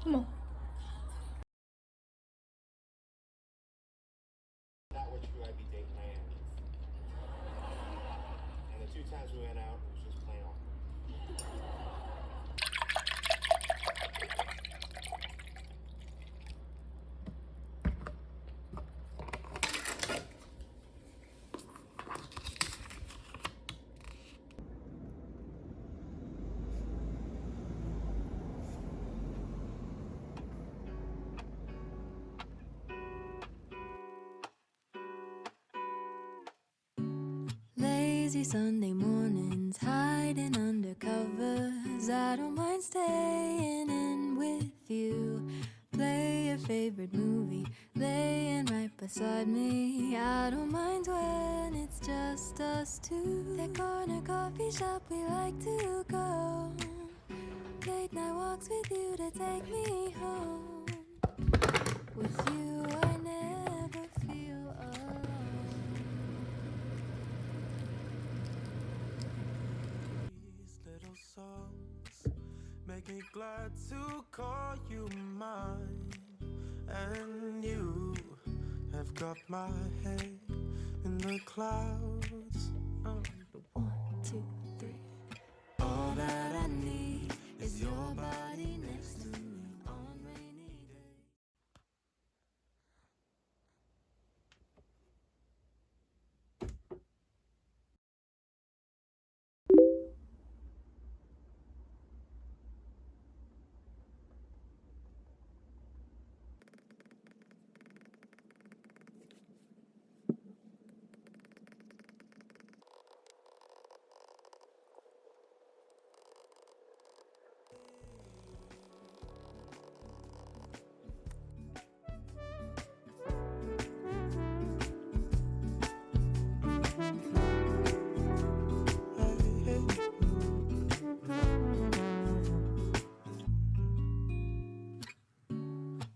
어머. Not what you I'd be dating I am. And the two times we went out, it was just plain awkward. Lazy Sunday mornings, hiding under covers. I don't mind staying in with you. Play your favorite movie, laying right beside me. I don't mind when it's just us two. That corner coffee shop we like to go. Late night walks with you to take me home. With you I never feel alone. These little songs make me glad to call you mine. And you have got my head in the clouds. One, two, three. All that I need is your body next to me on rainy days.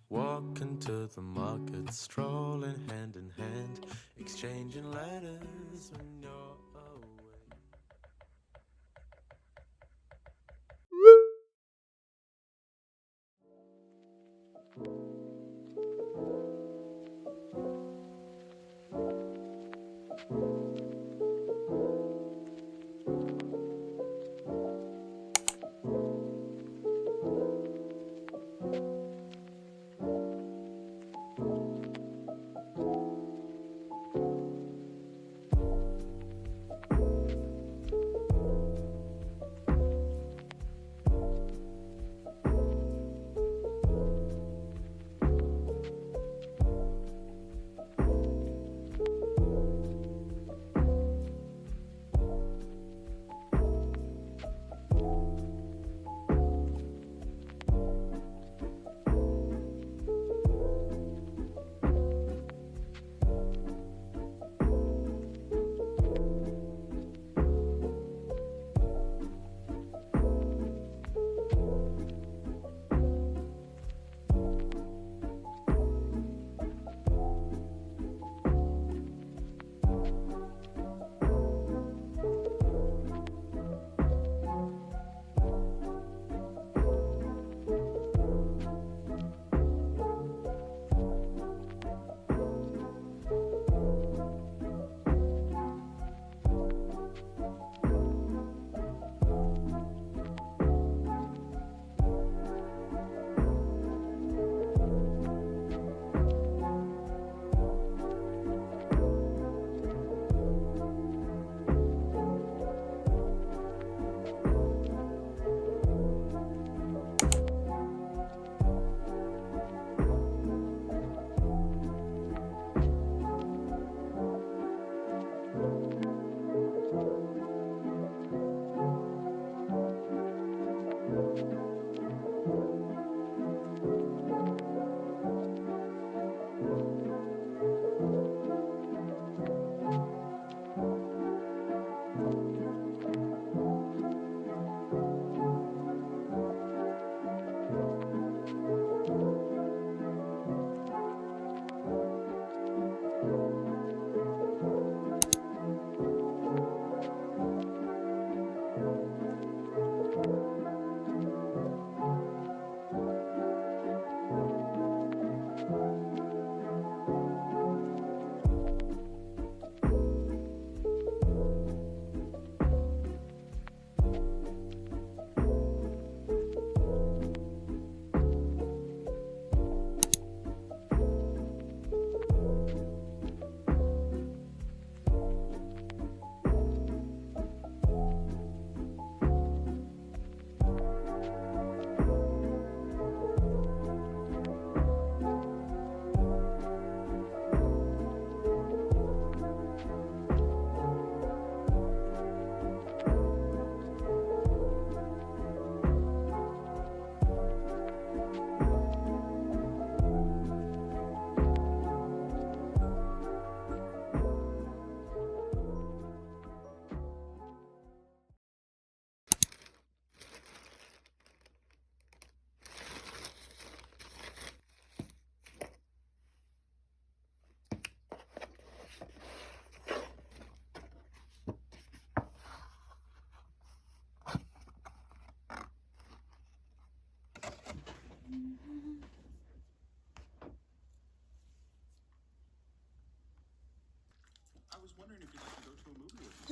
Walking to the market, strolling hand in hand, exchanging letters when you're away.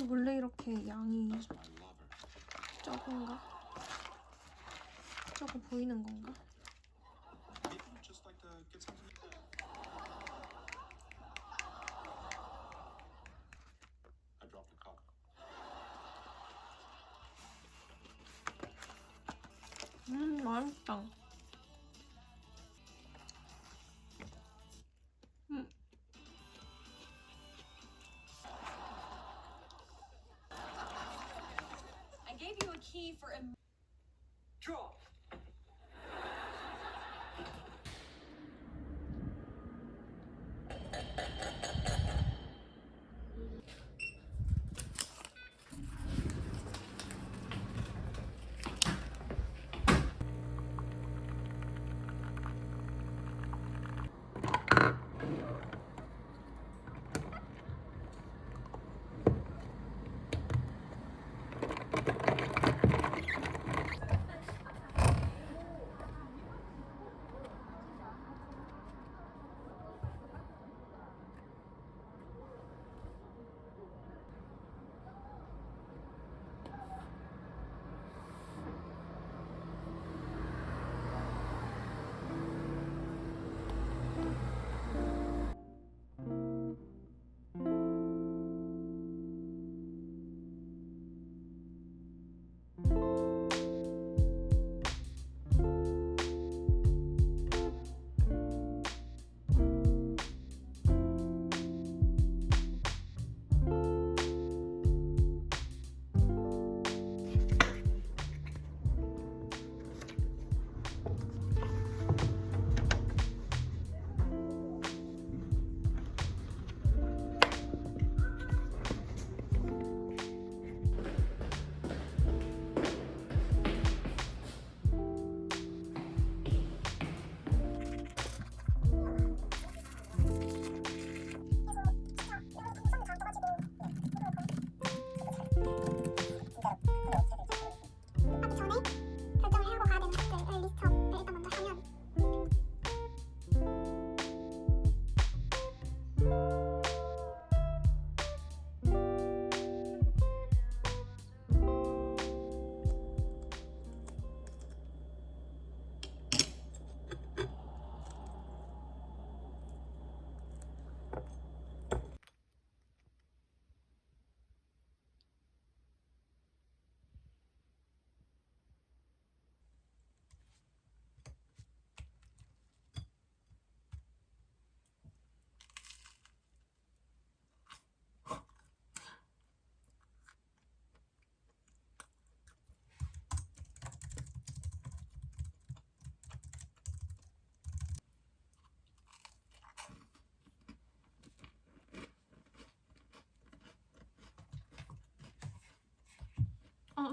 원래 이렇게 양이 적은가? 적어 보이는 건가? 맛있다. I gave you a key for a draw.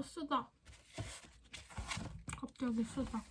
쓰다. 갑자기 쓰다.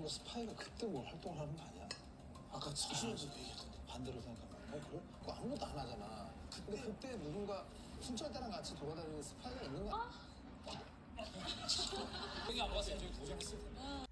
스파이가 그때 뭘 활동을 하는 거 아니야? 아까 지수에서 그 얘기했던데 반대로 생각하면 그래? 그거 아무것도 안 하잖아. 근데 그때 누군가 순찰대랑 같이 돌아다니는 스파이가 있는 거야? 여기 안 봤어요. 저기 도장했을 텐데.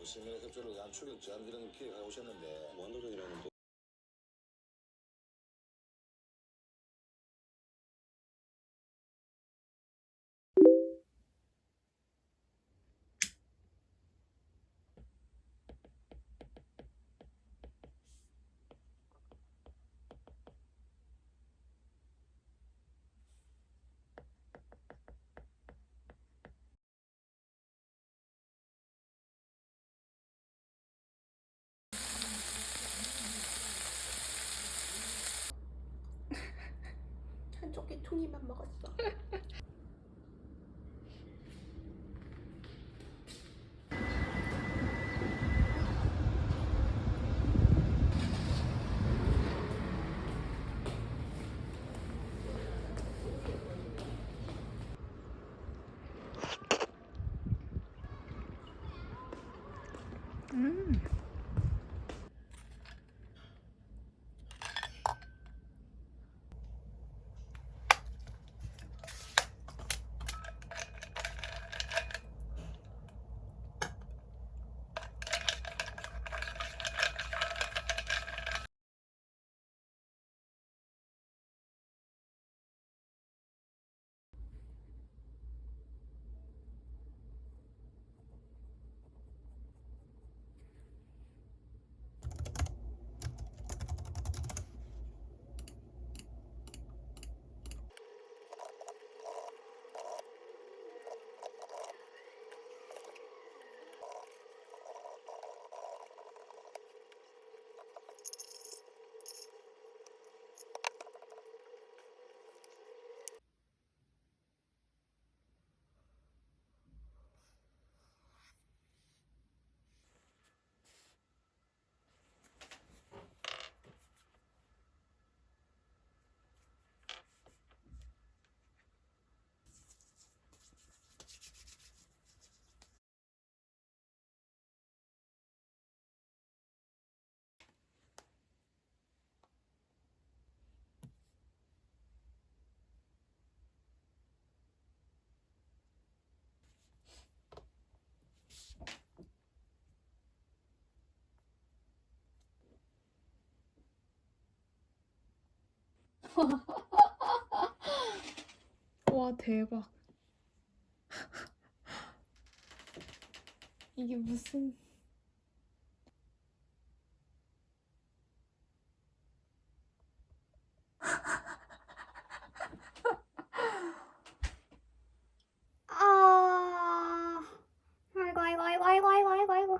시민의 협조를 위한 출격 제한 이런 기획해 오셨는데 원도전이라는 또 한쪽 끼퉁이만 먹었어. 와 대박. 이게 무슨 아 아이고 아이고 아이고 아이고 아이고 아이고 아이고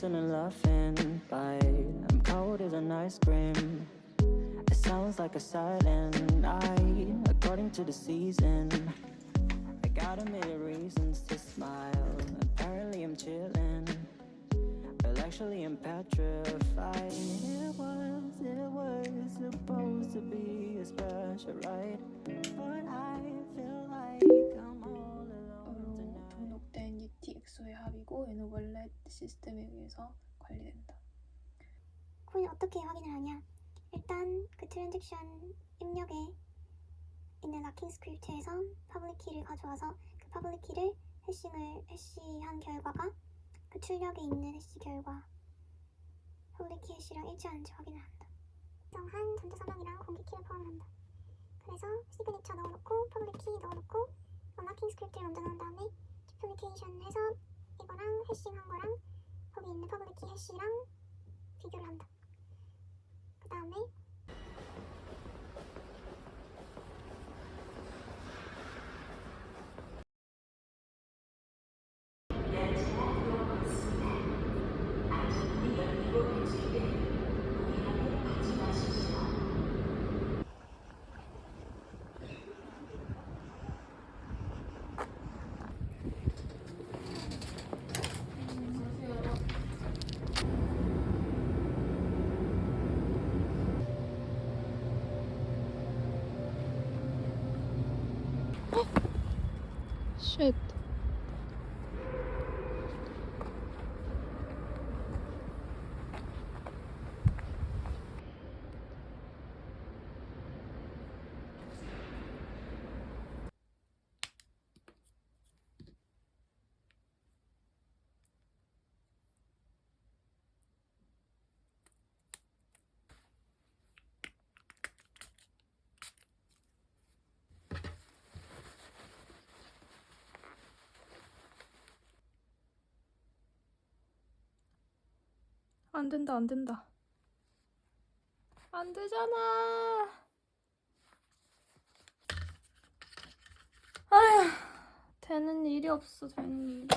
kissing and laughing, bite. I'm cold as an ice cream. It sounds like a silent night, according to the season. I got a million reasons to smile. Apparently I'm chilling, but actually I'm petrified. It was supposed to be a special ride, but I feel like I'm all alone 로 tonight. 등록된 UTXO의 합이고 얘는 원래 시스템에 의해서 관리된다. 그걸 어떻게 확인을 하냐? 일단 그 트랜잭션 입력에 있는 락킹 스크립트에서 퍼블릭 키를 가져와서 그 퍼블릭 키를 해시한 결과가 그 출력에 있는 해시 결과 퍼블릭 키 해시랑 일치하는지 확인을 한다. 특정한 전체 서명이랑 공개 키를 포함한다. 그래서 시그니처 넣어놓고 퍼블릭 키 넣어놓고 언락킹 스크립트를 먼저 넣은 다음에 듀플리케이션 해서 이거랑 해싱한 거랑 거기 있는 퍼블릭 키 해시랑 비교를 한다. 그 다음에 쉣. 안 된다, 안 된다. 안 되잖아. 아휴, 되는 일이 없어, 되는 일이.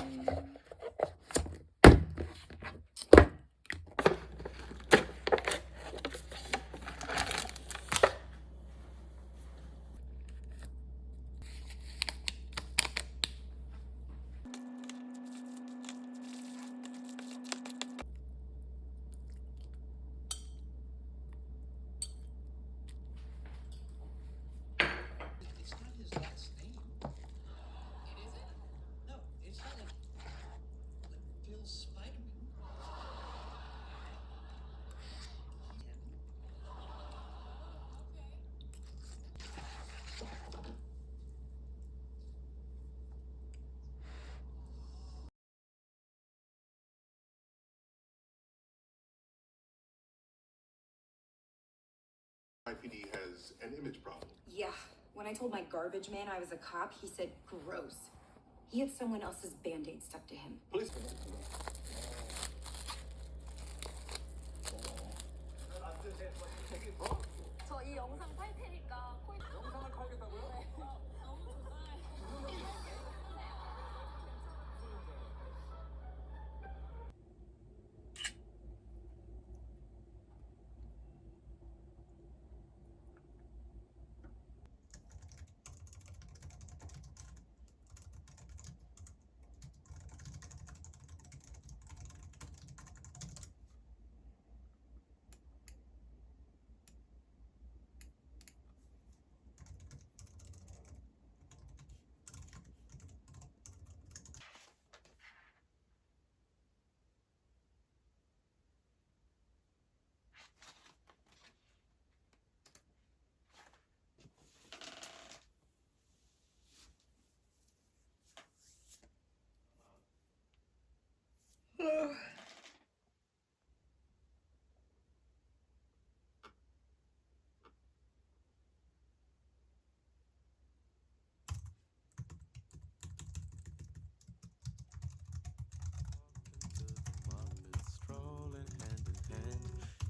It's not his last name. It isn't? No, it's not like Phil Spiderman. NYPD has an image problem. Yeah, when I told my garbage man I was a cop, he said, gross. He had someone else's band-aid stuck to him. Police. 저 이 영상 팔 테니까 영상을 팔겠다고요? 너무 좋아요.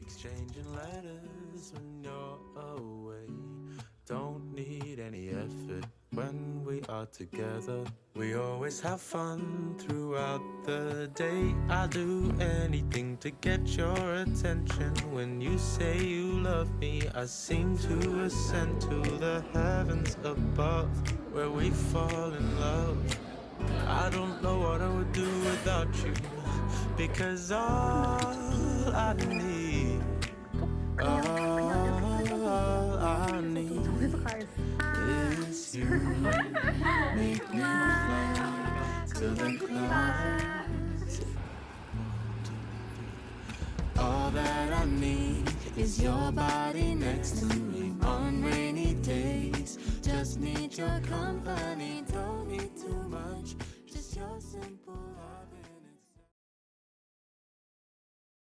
Exchanging letters when you're away. Don't need any effort when we we are together. We always have fun throughout the day. I'll do anything to get your attention. When you say you love me, I seem to ascend to the heavens above, where we fall in love. I don't know what I would do without you, because all I need, all I need is you. Make me fly to the clouds. All that I need is your body next to me on rainy days. Just need your company, don't need too much, just your simple